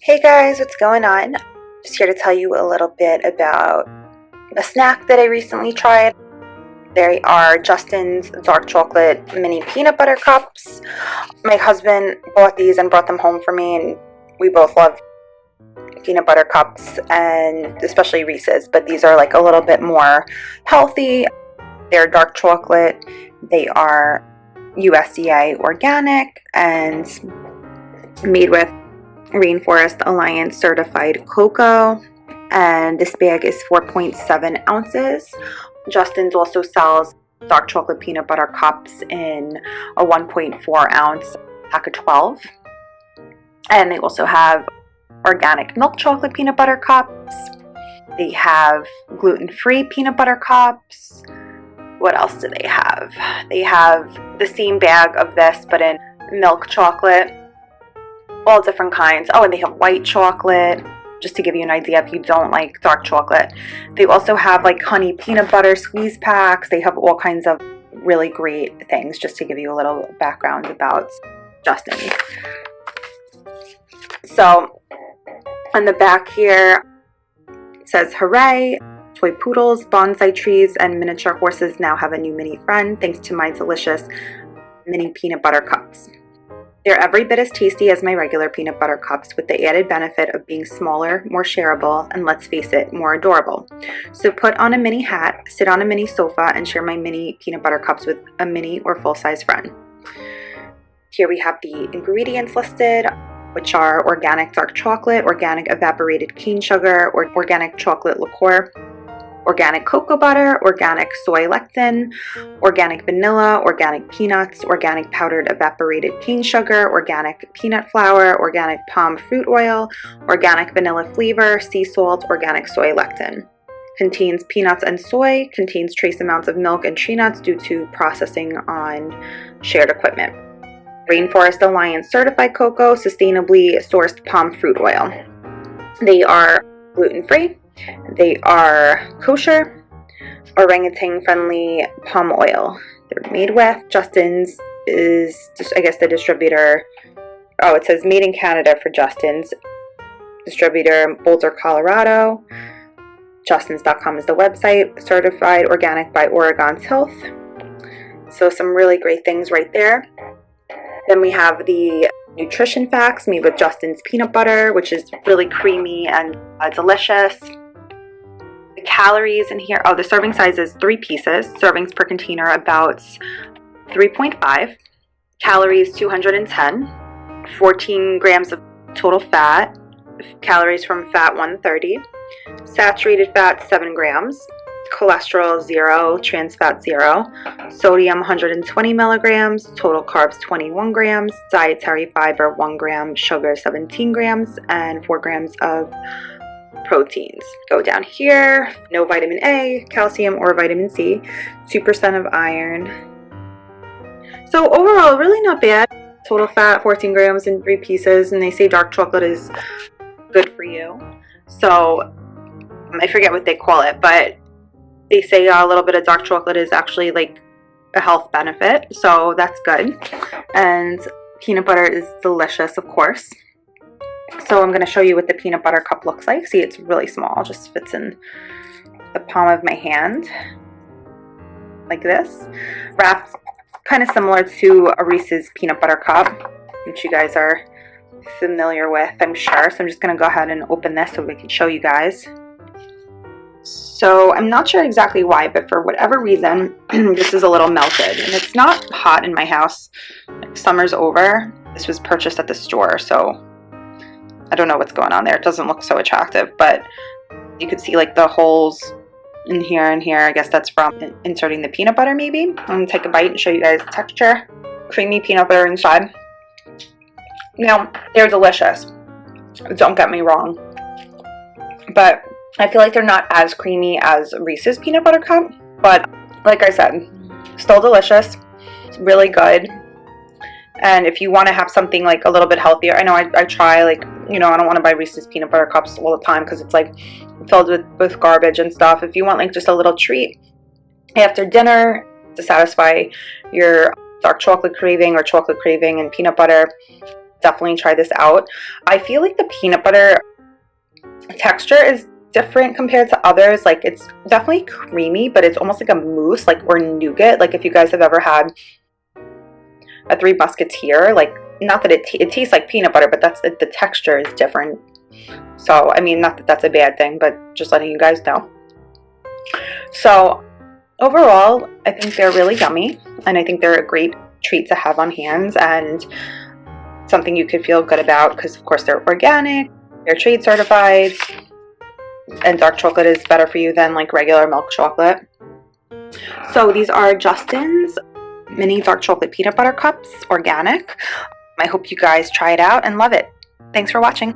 Hey guys, what's going on? Just here to tell you a little bit about a snack that I recently tried. They are Justin's dark chocolate mini peanut butter cups. My husband bought these and brought them home for me, and we both love peanut butter cups, and especially Reese's, but these are like a little bit more healthy. They're dark chocolate. They are USDA organic and made with Rainforest Alliance certified cocoa, and this bag is 4.7 ounces. Justin's also sells dark chocolate peanut butter cups in a 1.4 ounce pack of 12, and they also have organic milk chocolate peanut butter cups. They have gluten-free peanut butter cups. What else do they have? They have the same bag of this but in milk chocolate, all different kinds. Oh, and they have white chocolate, just to give you an idea if you don't like dark chocolate. They also have like honey peanut butter squeeze packs. They have all kinds of really great things, just to give you a little background about Justin. So on the back here it says, "Hooray! Toy poodles, bonsai trees, and miniature horses now have a new mini friend thanks to my delicious mini peanut butter cups. They're every bit as tasty as my regular peanut butter cups, with the added benefit of being smaller, more shareable, and let's face it, more adorable. So put on a mini hat, sit on a mini sofa, and share my mini peanut butter cups with a mini or full-size friend." Here we have the ingredients listed, which are organic dark chocolate, organic evaporated cane sugar, or organic chocolate liqueur, organic cocoa butter, organic soy lecithin, organic vanilla, organic peanuts, organic powdered evaporated cane sugar, organic peanut flour, organic palm fruit oil, organic vanilla flavor, sea salt, organic soy lecithin. Contains peanuts and soy, contains trace amounts of milk and tree nuts due to processing on shared equipment. Rainforest Alliance certified cocoa, sustainably sourced palm fruit oil. They are gluten-free. They are kosher, orangutan-friendly palm oil they're made with. Justin's is, I guess, the distributor. Oh, it says made in Canada for Justin's. Distributor, Boulder, Colorado. Justins.com is the website. Certified organic by Oregon's Health. So some really great things right there. Then we have the nutrition facts made with Justin's peanut butter, which is really creamy and delicious. The calories in here, the serving size is 3 pieces. Servings per container about 3.5. Calories 210. 14 grams of total fat. Calories from fat 130. Saturated fat 7 grams. Cholesterol 0, trans fat 0, sodium 120 milligrams, total carbs 21 grams, dietary fiber 1 gram, sugar 17 grams, and 4 grams of proteins. Go down here, no vitamin A, calcium, or vitamin C, 2% of iron. So overall, really not bad. Total fat 14 grams in 3 pieces, and they say dark chocolate is good for you. So I forget what they call it, but they say a little bit of dark chocolate is actually like a health benefit, so that's good. And peanut butter is delicious, of course. So I'm going to show you what the peanut butter cup looks like. See, it's really small, just fits in the palm of my hand, like this. Wrapped kind of similar to a Reese's peanut butter cup, which you guys are familiar with, I'm sure. So I'm just going to go ahead and open this so we can show you guys. So I'm not sure exactly why, but for whatever reason, this is a little melted, and it's not hot in my house. Summer's over. This was purchased at the store, so I don't know what's going on there. It doesn't look so attractive, but you could see like the holes in here and here. I guess that's from inserting the peanut butter, maybe. I'm going to take a bite and show you guys the texture. Creamy peanut butter inside. Now, they're delicious. Don't get me wrong. But I feel like they're not as creamy as Reese's peanut butter cup, but like I said, still delicious. It's really good. And if you want to have something like a little bit healthier, I know I try, like, you know, I don't want to buy Reese's peanut butter cups all the time because it's like filled with garbage and stuff. If you want like just a little treat after dinner to satisfy your dark chocolate craving or chocolate craving and peanut butter, definitely try this out. I feel like the peanut butter texture is different compared to others. Like, it's definitely creamy, but it's almost like a mousse, like, or nougat. Like, if you guys have ever had a Three Musketeer, like, not that it tastes like peanut butter, but that's the texture is different. So, I mean, not that that's a bad thing, but just letting you guys know. So, overall, I think they're really yummy, and I think they're a great treat to have on hands, and something you could feel good about because, of course, they're organic, they're trade certified, and dark chocolate is better for you than like regular milk chocolate. So these are Justin's mini dark chocolate peanut butter cups, organic. I hope you guys try it out and love it. Thanks for watching.